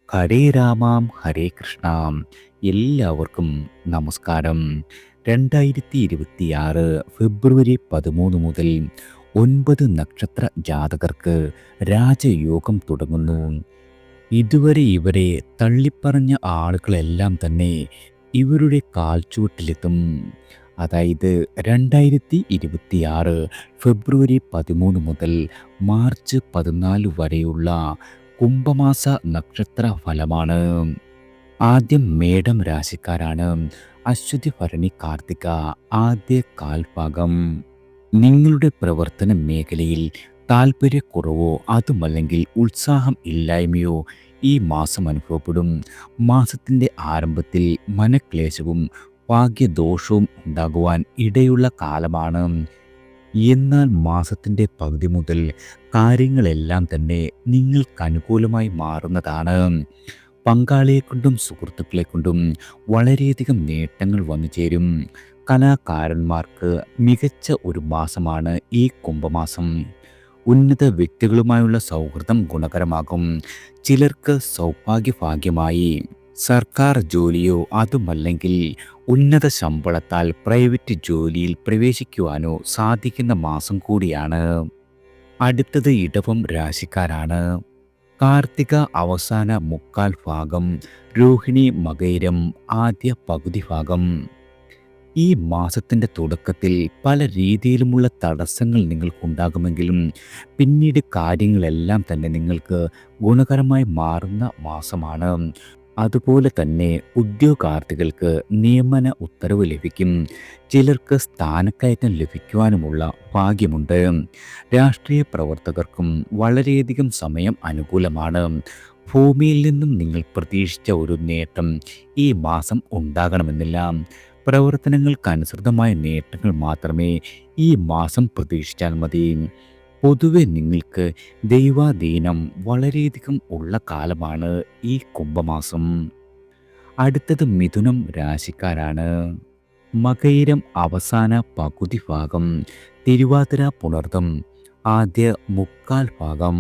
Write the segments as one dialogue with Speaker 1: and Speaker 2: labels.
Speaker 1: ഹരേ രാമാം ഹരേ കൃഷ്ണാം. എല്ലാവർക്കും നമസ്കാരം. 2026 ഫെബ്രുവരി 13 മുതൽ 9 നക്ഷത്ര ജാതകർക്ക് രാജയോഗം തുടങ്ങുന്നു. ഇതുവരെ ഇവരെ തള്ളിപ്പറഞ്ഞ ആളുകളെല്ലാം തന്നെ ഇവരുടെ കാൽച്ചുവട്ടിലെത്തും. അതായത് 2026 ഫെബ്രുവരി 13 മുതൽ മാർച്ച് 14 വരെയുള്ള കുംഭമാസ നക്ഷത്ര ഫലമാണ്. ആദ്യം മേടം രാശിക്കാരാണ്. അശ്വതി ഭരണി കാർത്തിക ആദ്യ കാൽഭാഗം. നിങ്ങളുടെ പ്രവർത്തന മേഖലയിൽ താല്പര്യക്കുറവോ അതുമല്ലെങ്കിൽ ഉത്സാഹം ഇല്ലായ്മയോ ഈ മാസം അനുഭവപ്പെടും. മാസത്തിൻ്റെ ആരംഭത്തിൽ മനക്ലേശവും ഭാഗ്യദോഷവും ഉണ്ടാകുവാൻ ഇടയുള്ള കാലമാണ്. എന്നാൽ മാസത്തിൻ്റെ പകുതി മുതൽ കാര്യങ്ങളെല്ലാം തന്നെ നിങ്ങൾക്ക് അനുകൂലമായി മാറുന്നതാണ്. പങ്കാളിയെ കൊണ്ടും സുഹൃത്തുക്കളെ കൊണ്ടും വളരെയധികം നേട്ടങ്ങൾ വന്നു ചേരും. കലാകാരന്മാർക്ക് മികച്ച ഒരു മാസമാണ് ഈ കുംഭമാസം. ഉന്നത വ്യക്തികളുമായുള്ള സൗഹൃദം ഗുണകരമാകും. ചിലർക്ക് സൗഭാഗ്യഭാഗ്യമായി സർക്കാർ ജോലിയോ അതുമല്ലെങ്കിൽ ഉന്നത ശമ്പളത്താൽ പ്രൈവറ്റ് ജോലിയിൽ പ്രവേശിക്കുവാനോ സാധിക്കുന്ന മാസം കൂടിയാണ്. അടുത്തത് ഇടവം രാശിക്കാരാണ്. കാർത്തിക അവസാന മുക്കാൽ ഭാഗം, രോഹിണി മകയിരം ആദ്യ പകുതി ഭാഗം. ഈ മാസത്തിൻ്റെ തുടക്കത്തിൽ പല രീതിയിലുമുള്ള തടസ്സങ്ങൾ നിങ്ങൾക്കുണ്ടാകുമെങ്കിലും പിന്നീട് കാര്യങ്ങളെല്ലാം തന്നെ നിങ്ങൾക്ക് ഗുണകരമായി മാറുന്ന മാസമാണ്. അതുപോലെ തന്നെ ഉദ്യോഗാർത്ഥികൾക്ക് നിയമന ഉത്തരവ് ലഭിക്കും. ചിലർക്ക് സ്ഥാനക്കയറ്റം ലഭിക്കുവാനുമുള്ള ഭാഗ്യമുണ്ട്. രാഷ്ട്രീയ പ്രവർത്തകർക്കും വളരെയധികം സമയം അനുകൂലമാണ്. ഭൂമിയിൽ നിന്നും നിങ്ങൾ പ്രതീക്ഷിച്ച ഒരു നേട്ടം ഈ മാസം ഉണ്ടാകണമെന്നില്ല. പ്രവർത്തനങ്ങൾക്കനുസൃതമായ നേട്ടങ്ങൾ മാത്രമേ ഈ മാസം പ്രതീക്ഷിച്ചാൽ മതി. പൊതുവെ നിങ്ങൾക്ക് ദൈവാധീനം വളരെയധികം ഉള്ള കാലമാണ് ഈ കുംഭമാസം. അടുത്തത് മിഥുനം രാശിക്കാരാണ്. മകയിരം അവസാന പകുതി ഭാഗം, തിരുവാതിര പുണർതം ആദ്യ മുക്കാൽ ഭാഗം.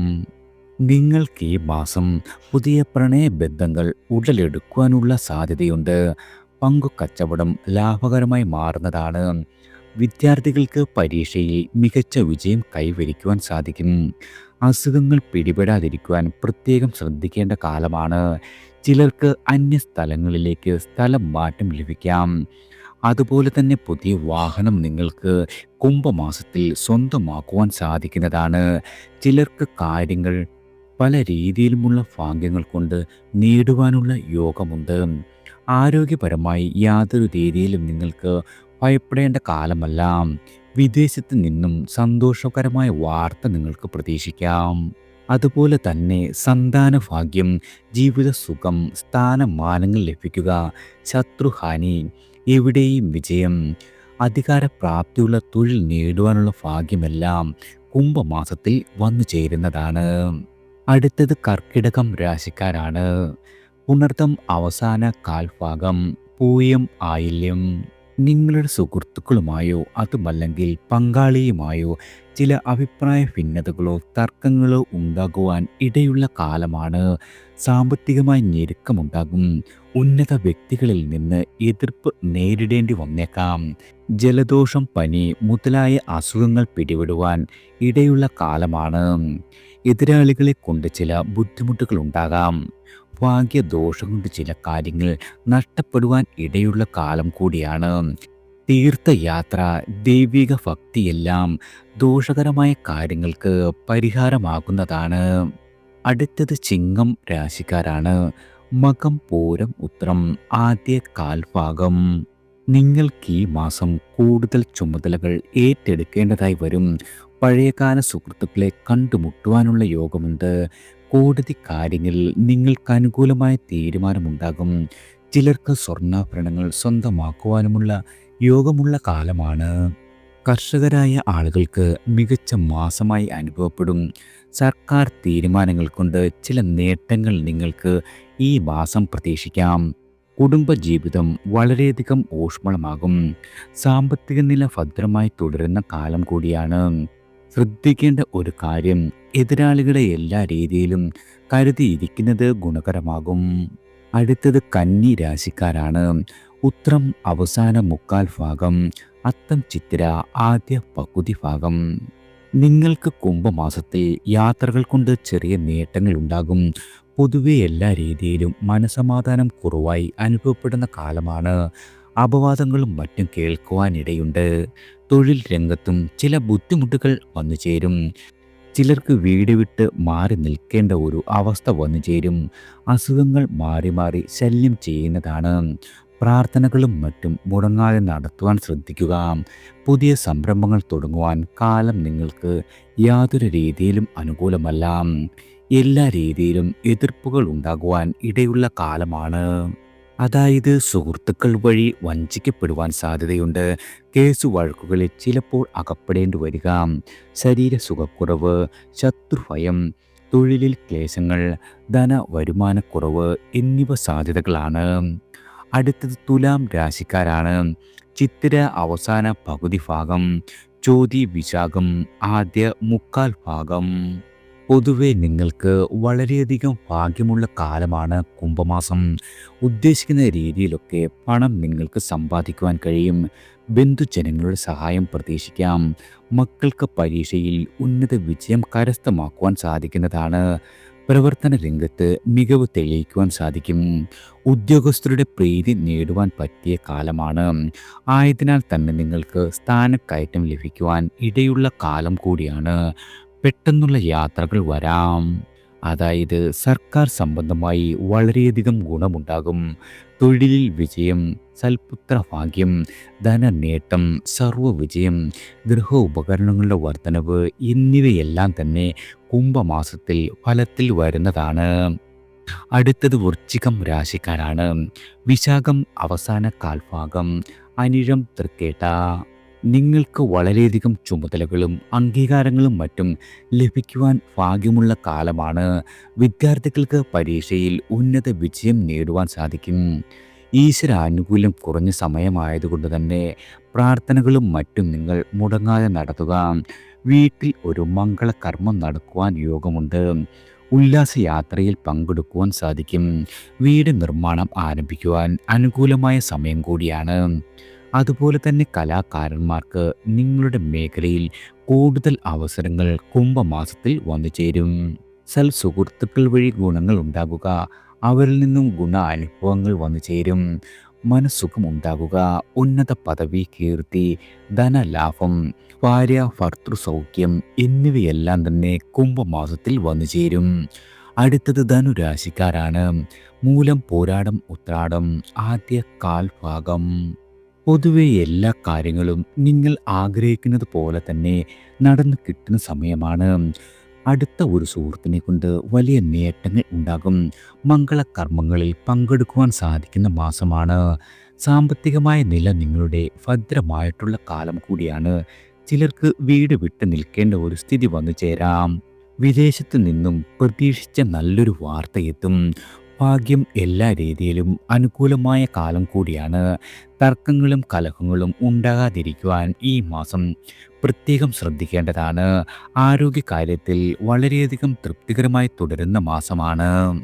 Speaker 1: നിങ്ങൾക്ക് ഈ മാസം പുതിയ പ്രണയബന്ധങ്ങൾ ഉടലെടുക്കുവാനുള്ള സാധ്യതയുണ്ട്. പങ്കുകച്ചവടം ലാഭകരമായി മാറുന്നതാണ്. വിദ്യാർത്ഥികൾക്ക് പരീക്ഷയിൽ മികച്ച വിജയം കൈവരിക്കുവാൻ സാധിക്കും. അസുഖങ്ങൾ പിടിപെടാതിരിക്കുവാൻ പ്രത്യേകം ശ്രദ്ധിക്കേണ്ട കാലമാണ്. ചിലർക്ക് അന്യ സ്ഥലങ്ങളിലേക്ക് സ്ഥലം മാറ്റം ലഭിക്കാം. അതുപോലെ തന്നെ പുതിയ വാഹനം നിങ്ങൾക്ക് കുംഭമാസത്തിൽ സ്വന്തമാക്കുവാൻ സാധിക്കുന്നതാണ്. ചിലർക്ക് കാര്യങ്ങൾ പല രീതിയിലുമുള്ള ഭാഗ്യങ്ങൾ കൊണ്ട് നേടുവാനുള്ള യോഗമുണ്ട്. ആരോഗ്യപരമായി യാതൊരു രീതിയിലും നിങ്ങൾക്ക് ഭയപ്പെടേണ്ട കാലമല്ല. വിദേശത്ത് നിന്നും സന്തോഷകരമായ വാർത്ത നിങ്ങൾക്ക് പ്രതീക്ഷിക്കാം. അതുപോലെ തന്നെ സന്താന ഭാഗ്യം, ജീവിത സുഖം, സ്ഥാനമാനങ്ങൾ ലഭിക്കുക, ശത്രുഹാനി, എവിടെയും വിജയം, അധികാരപ്രാപ്തിയുള്ള തൊഴിൽ നേടുവാനുള്ള ഭാഗ്യമെല്ലാം കുംഭമാസത്തിൽ വന്നു ചേരുന്നതാണ്. അടുത്തത് കർക്കിടകം രാശിക്കാരാണ്. പുണർതം അവസാന കാൽഭാഗം, പൂയം ആയില്യം. നിങ്ങളുടെ സുഹൃത്തുക്കളുമായോ അതുമല്ലെങ്കിൽ പങ്കാളിയുമായോ ചില അഭിപ്രായ ഭിന്നതകളോ തർക്കങ്ങളോ ഉണ്ടാകുവാൻ ഇടയുള്ള കാലമാണ്. സാമ്പത്തികമായി ഞെരുക്കമുണ്ടാകും. ഉന്നത വ്യക്തികളിൽ നിന്ന് എതിർപ്പ് നേരിടേണ്ടി വന്നേക്കാം. ജലദോഷം, പനി മുതലായ അസുഖങ്ങൾ പിടിപെടുവാൻ ഇടയുള്ള കാലമാണ്. എതിരാളികളെ കൊണ്ട് ചില ബുദ്ധിമുട്ടുകൾ ഉണ്ടാകാം. ഭാഗ്യദോഷം കൊണ്ട് ചില കാര്യങ്ങൾ നഷ്ടപ്പെടുവാൻ ഇടയുള്ള കാലം കൂടിയാണ്. തീർത്ഥയാത്ര, ദൈവിക ഭക്തിയെല്ലാം ദോഷകരമായ കാര്യങ്ങൾക്ക് പരിഹാരമാകുന്നതാണ്. അടുത്തത് ചിങ്ങം രാശിക്കാരാണ്. മകം പൂരം ഉത്രം ആദ്യ കാൽഭാഗം. നിങ്ങൾക്ക് ഈ മാസം കൂടുതൽ ചുമതലകൾ ഏറ്റെടുക്കേണ്ടതായി വരും. പഴയകാല സുഹൃത്തുക്കളെ കണ്ടുമുട്ടുവാനുള്ള യോഗമുണ്ട്. കോടതി കാര്യങ്ങളിൽ നിങ്ങൾക്ക് അനുകൂലമായ തീരുമാനമുണ്ടാകും. ചിലർക്ക് സ്വർണ്ണാഭരണങ്ങൾ സ്വന്തമാക്കുവാനുമുള്ള യോഗമുള്ള കാലമാണ്. കർഷകരായ ആളുകൾക്ക് മികച്ച മാസമായി അനുഭവപ്പെടും. സർക്കാർ തീരുമാനങ്ങൾ കൊണ്ട് ചില നേട്ടങ്ങൾ നിങ്ങൾക്ക് ഈ മാസം പ്രതീക്ഷിക്കാം. കുടുംബജീവിതം വളരെയധികം ഊഷ്മളമാകും. സാമ്പത്തിക നില ഭദ്രമായി തുടരുന്ന കാലം കൂടിയാണ്. ശ്രദ്ധിക്കേണ്ട ഒരു കാര്യം, എതിരാളികളെ എല്ലാ രീതിയിലും കരുതിയിരിക്കുന്നത് ഗുണകരമാകും. അടുത്തത് കന്നി രാശിക്കാരാണ്. ഉത്രം അവസാന മുക്കാൽ ഭാഗം, അത്തം ചിത്തിര ആദ്യ പകുതി ഭാഗം. നിങ്ങൾക്ക് കുംഭമാസത്തിൽ യാത്രകൾ കൊണ്ട് ചെറിയ നേട്ടങ്ങൾ ഉണ്ടാകും. പൊതുവെ എല്ലാ രീതിയിലും മനസമാധാനം കുറവായി അനുഭവപ്പെടുന്ന കാലമാണ്. അപവാദങ്ങളും മറ്റും കേൾക്കുവാനിടയുണ്ട്. തൊഴിൽ രംഗത്തും ചില ബുദ്ധിമുട്ടുകൾ വന്നു ചേരും. ചിലർക്ക് വീട് വിട്ട് മാറി നിൽക്കേണ്ട ഒരു അവസ്ഥ വന്നു ചേരും. അസുഖങ്ങൾ മാറി മാറി ശല്യം ചെയ്യുന്നതാണ്. പ്രാർത്ഥനകളും മറ്റും മുടങ്ങാതെ നടത്തുവാൻ ശ്രദ്ധിക്കുക. പുതിയ സംരംഭങ്ങൾ തുടങ്ങുവാൻ കാലം നിങ്ങൾക്ക് യാതൊരു രീതിയിലും അനുകൂലമല്ല. എല്ലാ രീതിയിലും എതിർപ്പുകൾ ഉണ്ടാകുവാൻ ഇടയുള്ള കാലമാണ്. അതായത് സുഹൃത്തുക്കൾ വഴി വഞ്ചിക്കപ്പെടുവാൻ സാധ്യതയുണ്ട്. കേസ് വഴക്കുകളിൽ ചിലപ്പോൾ അകപ്പെടേണ്ടി വരിക. ശരീരസുഖക്കുറവ്, ശത്രുഭയം, തൊഴിലിൽ ക്ലേശങ്ങൾ, ധനവരുമാനക്കുറവ് എന്നിവ സാധ്യതകളാണ്. അടുത്തത് തുലാം രാശിക്കാരാണ്. ചിത്തിര അവസാന പകുതി ഭാഗം, ചോതി വിശാഖം ആദ്യ മുക്കാൽ ഭാഗം. പൊതുവെ നിങ്ങൾക്ക് വളരെയധികം ഭാഗ്യമുള്ള കാലമാണ് കുംഭമാസം. ഉദ്ദേശിക്കുന്ന രീതിയിലൊക്കെ പണം നിങ്ങൾക്ക് സമ്പാദിക്കുവാൻ കഴിയും. ബന്ധുജനങ്ങളുടെ സഹായം പ്രതീക്ഷിക്കാം. മക്കൾക്ക് പരീക്ഷയിൽ ഉന്നത വിജയം കരസ്ഥമാക്കുവാൻ സാധിക്കുന്നതാണ്. പ്രവർത്തന രംഗത്ത് മികവ് തെളിയിക്കുവാൻ സാധിക്കും. ഉദ്യോഗസ്ഥരുടെ പ്രീതി നേടുവാൻ പറ്റിയ കാലമാണ്. ആയതിനാൽ തന്നെ നിങ്ങൾക്ക് സ്ഥാനക്കയറ്റം ലഭിക്കുവാൻ ഇടയുള്ള കാലം കൂടിയാണ്. പെട്ടെന്നുള്ള യാത്രകൾ വരാം. അതായത് സർക്കാർ സംബന്ധമായി വളരെയധികം ഗുണമുണ്ടാകും. തൊഴിലിൽ വിജയം, സൽപുത്ര ഭാഗ്യം, ധനനേട്ടം, സർവ്വവിജയം, ഗൃഹ ഉപകരണങ്ങളുടെ വർധനവ് എന്നിവയെല്ലാം തന്നെ കുംഭമാസത്തിൽ ഫലത്തിൽ വരുന്നതാണ്. അടുത്തത് വൃശ്ചികം രാശിക്കാരാണ്. വിശാഖം അവസാന കാൽഭാഗം, അനിഴം തൃക്കേട്ട. നിങ്ങൾക്ക് വളരെയധികം ചുമതലകളും അംഗീകാരങ്ങളും മറ്റും ലഭിക്കുവാൻ ഭാഗ്യമുള്ള കാലമാണ്. വിദ്യാർത്ഥികൾക്ക് പരീക്ഷയിൽ ഉന്നത വിജയം നേടുവാൻ സാധിക്കും. ഈശ്വരാനുകൂല്യം കുറഞ്ഞ സമയമായതുകൊണ്ട് തന്നെ പ്രാർത്ഥനകളും മറ്റും നിങ്ങൾ മുടങ്ങാതെ നടത്തുക. വീട്ടിൽ ഒരു മംഗളകർമ്മം നടക്കുവാൻ യോഗമുണ്ട്. ഉല്ലാസയാത്രയിൽ പങ്കെടുക്കുവാൻ സാധിക്കും. വീട് നിർമ്മാണം ആരംഭിക്കുവാൻ അനുകൂലമായ സമയം കൂടിയാണ്. അതുപോലെ തന്നെ കലാകാരന്മാർക്ക് നിങ്ങളുടെ മേഖലയിൽ കൂടുതൽ അവസരങ്ങൾ കുംഭമാസത്തിൽ വന്നു ചേരും. സുഹൃത്തുക്കൾ വഴി ഗുണങ്ങൾ ഉണ്ടാകുക, അവരിൽ നിന്നും ഗുണ അനുഭവങ്ങൾ വന്നു ചേരും. മനസ്സുഖം ഉണ്ടാകുക, ഉന്നത പദവി, കീർത്തി, ധനലാഭം, ഭാര്യ ഭർത്തൃ സൗഖ്യം എന്നിവയെല്ലാം തന്നെ കുംഭമാസത്തിൽ വന്നു ചേരും. അടുത്തത് ധനുരാശിക്കാരാണ്. മൂലം, പോരാടം, ഉത്രാടം ആദ്യ കാൽഭാഗം. പൊതുവെ എല്ലാ കാര്യങ്ങളും നിങ്ങൾ ആഗ്രഹിക്കുന്നത് പോലെ തന്നെ നടന്നു കിട്ടുന്ന സമയമാണ്. അടുത്ത ഒരു സുഹൃത്തിനെ കൊണ്ട് വലിയ നേട്ടങ്ങൾ ഉണ്ടാകും. മംഗളകർമ്മങ്ങളിൽ പങ്കെടുക്കുവാൻ സാധിക്കുന്ന മാസമാണ്. സാമ്പത്തികമായ നില നിങ്ങളുടെ ഭദ്രമായിട്ടുള്ള കാലം കൂടിയാണ്. ചിലർക്ക് വീട് വിട്ട് നിൽക്കേണ്ട ഒരു സ്ഥിതി വന്നു ചേരാം. വിദേശത്ത് നിന്നും പ്രതീക്ഷിച്ച നല്ലൊരു വാർത്ത എത്തും. ഭാഗ്യം എല്ലാ രീതിയിലും അനുകൂലമായ കാലം കൂടിയാണ്. തർക്കങ്ങളും കലഹങ്ങളും ഉണ്ടാകാതിരിക്കുവാൻ ഈ മാസം പ്രത്യേകം ശ്രദ്ധിക്കേണ്ടതാണ്. ആരോഗ്യകാര്യത്തിൽ വളരെയധികം തൃപ്തികരമായി തുടരുന്ന മാസമാണ്.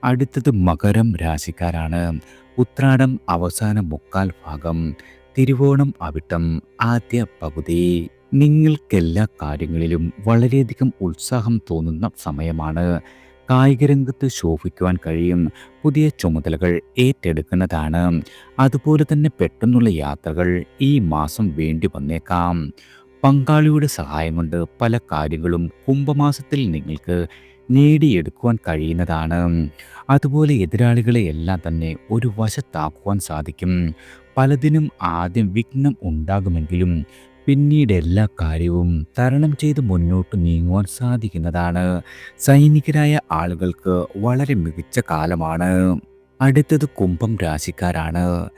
Speaker 1: അടുത്തത് മകരം രാശിക്കാരാണ്. ഉത്രാടം അവസാന മുക്കാൽ ഭാഗം, തിരുവോണം അവിട്ടം ആദ്യ പകുതി. നിങ്ങൾക്കെല്ലാ കാര്യങ്ങളിലും വളരെയധികം ഉത്സാഹം തോന്നുന്ന സമയമാണ്. കായികരംഗത്ത് ശോഭിക്കുവാൻ കഴിയും. പുതിയ ചുമതലകൾ ഏറ്റെടുക്കുന്നതാണ്. അതുപോലെ തന്നെ പെട്ടെന്നുള്ള യാത്രകൾ ഈ മാസം വേണ്ടി വന്നേക്കാം. പങ്കാളിയുടെ സഹായം കൊണ്ട് പല കാര്യങ്ങളും കുംഭമാസത്തിൽ നിങ്ങൾക്ക് നേടിയെടുക്കുവാൻ കഴിയുന്നതാണ്. അതുപോലെ എതിരാളികളെ എല്ലാം തന്നെ ഒരു വശത്താക്കുവാൻ സാധിക്കും. പലതിനും ആദ്യം വിഘ്നം ഉണ്ടാകുമെങ്കിലും പിന്നീട് എല്ലാ കാര്യവും തരണം ചെയ്ത് മുന്നോട്ട് നീങ്ങുവാൻ സാധിക്കുന്നതാണ്. സൈനികരായ ആളുകൾക്ക് വളരെ മികച്ച കാലമാണ്. അടുത്തത് കുംഭം രാശിക്കാരാണ്.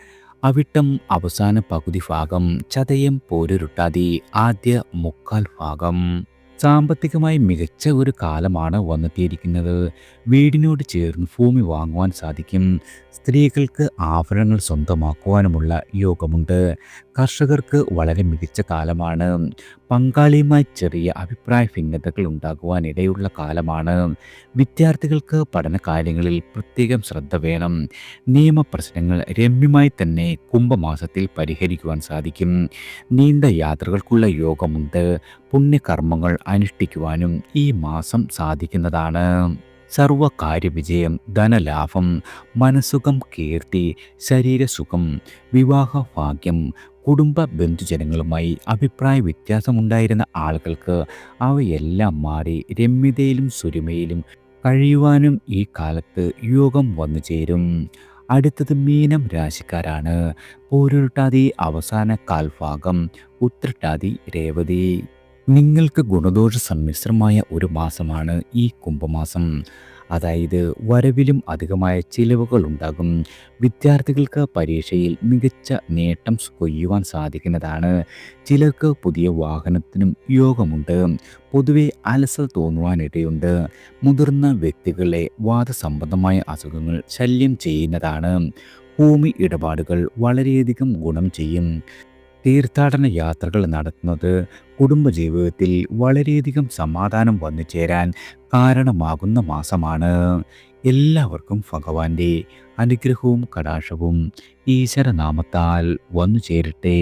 Speaker 1: അവിട്ടം അവസാന പകുതി ഭാഗം, ചതയം പോരുരുട്ടാതി ആദ്യ മുക്കാൽ ഭാഗം. സാമ്പത്തികമായി മികച്ച ഒരു കാലമാണ് വന്നെത്തിയിരിക്കുന്നത്. വീടിനോട് ചേർന്ന് ഭൂമി വാങ്ങുവാൻ സാധിക്കും. സ്ത്രീകൾക്ക് ആഭരണങ്ങൾ സ്വന്തമാക്കുവാനുമുള്ള യോഗമുണ്ട്. കർഷകർക്ക് വളരെ മികച്ച കാലമാണ്. പങ്കാളിയുമായി ചെറിയ അഭിപ്രായ ഭിന്നതകൾ ഉണ്ടാകുവാൻ ഇടയുള്ള കാലമാണ്. വിദ്യാർത്ഥികൾക്ക് പഠന കാര്യങ്ങളിൽ പ്രത്യേകം ശ്രദ്ധ വേണം. നിയമപ്രശ്നങ്ങൾ രമ്യമായി തന്നെ കുംഭമാസത്തിൽ പരിഹരിക്കുവാൻ സാധിക്കും. നീണ്ട യാത്രകൾക്കുള്ള യോഗമുണ്ട്. പുണ്യകർമ്മങ്ങൾ അനുഷ്ഠിക്കുവാനും ഈ മാസം സാധിക്കുന്നതാണ്. സർവകാര്യവിജയം, ധനലാഭം, മനസ്സുഖം, കീർത്തി, ശരീരസുഖം, വിവാഹഭാഗ്യം, കുടുംബ ബന്ധുജനങ്ങളുമായി അഭിപ്രായ വ്യത്യാസമുണ്ടായിരുന്ന ആളുകൾക്ക് അവയെല്ലാം മാറി രമ്യതയിലും സുരുമയിലും കഴിയുവാനും ഈ കാലത്ത് യോഗം വന്നു ചേരും. അടുത്തത് മീനം രാശിക്കാരാണ്. പൂരുരുട്ടാതി അവസാന കാൽഭാഗം, ഉത്രട്ടാതി, രേവതി. നിങ്ങൾക്ക് ഗുണദോഷ സമ്മിശ്രമായ ഒരു മാസമാണ് ഈ കുംഭമാസം. അതായത് വരവിലും അധികമായ ചിലവുകൾ ഉണ്ടാകും. വിദ്യാർത്ഥികൾക്ക് പരീക്ഷയിൽ മികച്ച നേട്ടം കൊയ്യുവാൻ സാധിക്കുന്നതാണ്. ചിലർക്ക് പുതിയ വാഹനത്തിനും യോഗമുണ്ട്. പൊതുവെ അലസത തോന്നുവാനിടയുണ്ട്. മുതിർന്ന വ്യക്തികളെ വാദസംബന്ധമായ അസുഖങ്ങൾ ശല്യം ചെയ്യുന്നതാണ്. ഭൂമി ഇടപാടുകൾ വളരെയധികം ഗുണം ചെയ്യും. തീർത്ഥാടന യാത്രകൾ നടത്തുന്നത് കുടുംബജീവിതത്തിൽ വളരെയധികം സമാധാനം വന്നു ചേരാൻ കാരണമാകുന്ന മാസമാണ്. എല്ലാവർക്കും ഭഗവാന്റെ അനുഗ്രഹവും കടാക്ഷവും ഈശ്വരനാമത്താൽ വന്നു ചേരട്ടെ.